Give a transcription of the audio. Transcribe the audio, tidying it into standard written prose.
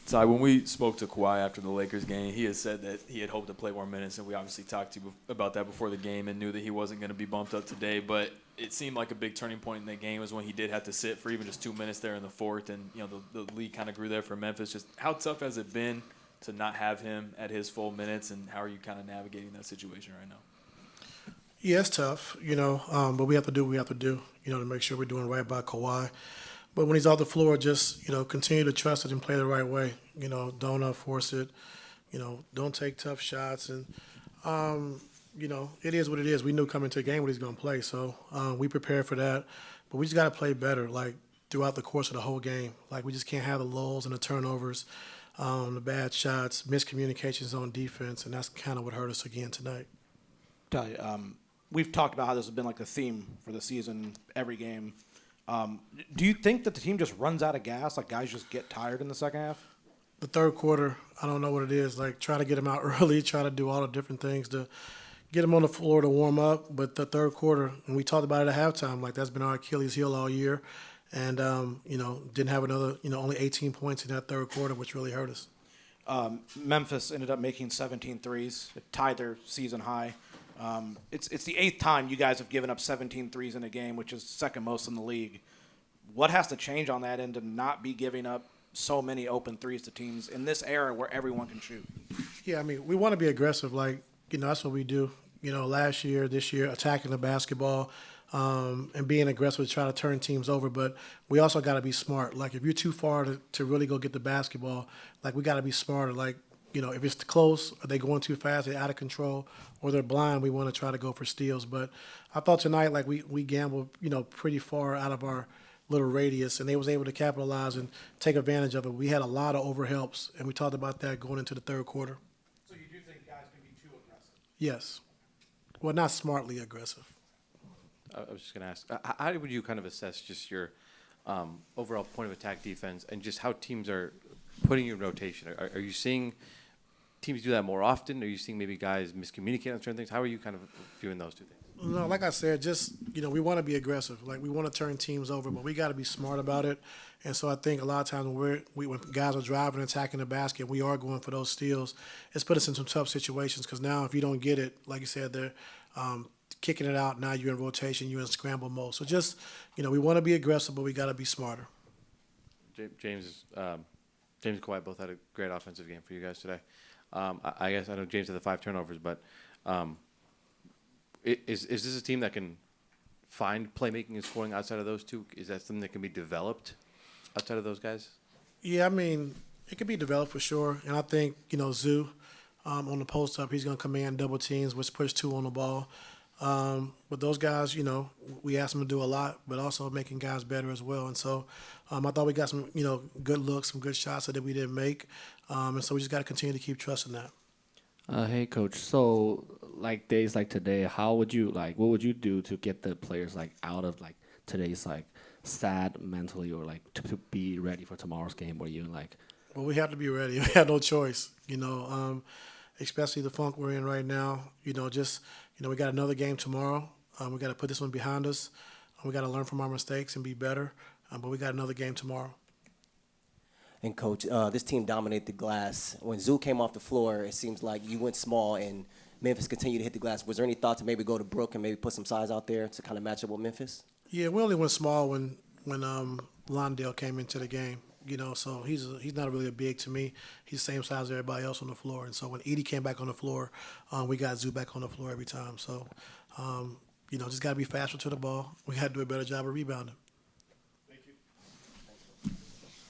Ty, when we spoke to Kawhi after the Lakers game, he had said that he had hoped to play more minutes, and we obviously talked to you about that before the game and knew that he wasn't going to be bumped up today. But it seemed like a big turning point in that game was when he did have to sit for even just 2 minutes there in the fourth, and the lead kind of grew there for Memphis. Just how tough has it been to not have him at his full minutes, and how are you kind of navigating that situation right now? Yeah, it's tough, but we have to do what we have to do, to make sure we're doing right by Kawhi. But when he's off the floor, just, continue to trust it and play the right way. Don't force it. Don't take tough shots. And, it is what it is. We knew coming to the game what he's going to play. So we prepared for that. But we just got to play better, throughout the course of the whole game. We just can't have the lulls and the turnovers, the bad shots, miscommunications on defense. And that's kind of what hurt us again tonight. Ty, we've talked about how this has been like a theme for the season, every game. Do you think that the team just runs out of gas? Like guys just get tired in the second half? The third quarter, I don't know what it is. Try to get them out early, try to do all the different things to get them on the floor to warm up. But the third quarter, and we talked about it at halftime, that's been our Achilles heel all year. And, didn't have another, only 18 points in that third quarter, which really hurt us. Memphis ended up making 17 threes. It tied their season high. It's the 8th time you guys have given up 17 threes in a game, which is second most in the league. What has to change on that end to not be giving up so many open threes to teams in this era where everyone can shoot? Yeah, we want to be aggressive. That's what we do. Last year, this year, attacking the basketball and being aggressive to try to turn teams over. But we also got to be smart. If you're too far to really go get the basketball, we got to be smarter. If it's close, are they going too fast, they're out of control, or they're blind, we want to try to go for steals. But I thought tonight, we gambled, pretty far out of our little radius, and they was able to capitalize and take advantage of it. We had a lot of overhelps, and we talked about that going into the third quarter. So you do think guys can be too aggressive? Yes. Well, not smartly aggressive. I was just going to ask, how would you kind of assess just your overall point of attack defense and just how teams are putting you in rotation? Are you seeing teams do that more often? Are you seeing maybe guys miscommunicate on certain things? How are you kind of viewing those two things? No, like I said, just, we want to be aggressive. We want to turn teams over, but we got to be smart about it. And so I think a lot of times when guys are driving and attacking the basket, we are going for those steals. It's put us in some tough situations because now if you don't get it, like you said, they're kicking it out. Now you're in rotation, you're in scramble mode. So just, we want to be aggressive, but we got to be smarter. James and Kawhi both had a great offensive game for you guys today. I guess I know James had the 5 turnovers, but is this a team that can find playmaking and scoring outside of those two? Is that something that can be developed outside of those guys? Yeah, it can be developed for sure. And I think, Zoo on the post-up, he's going to command double teams, which puts 2 on the ball. But those guys, we asked them to do a lot, but also making guys better as well. And so I thought we got some, good looks, some good shots that we didn't make. And so we just got to continue to keep trusting that. Hey, Coach. So, days like today, what would you do to get the players, out of, today's, sad mentally or, to be ready for tomorrow's game or even, Well, we have to be ready. We have no choice, especially the funk we're in right now. We got another game tomorrow. We got to put this one behind us. We got to learn from our mistakes and be better. But we got another game tomorrow. And, Coach, this team dominated the glass. When Zoo came off the floor, it seems like you went small and Memphis continued to hit the glass. Was there any thought to maybe go to Brook and maybe put some size out there to kind of match up with Memphis? Yeah, we only went small when Londale came into the game. So he's not really a big to me. He's the same size as everybody else on the floor. And so when Edie came back on the floor, we got Zoo back on the floor every time. So, just got to be faster to the ball. We got to do a better job of rebounding.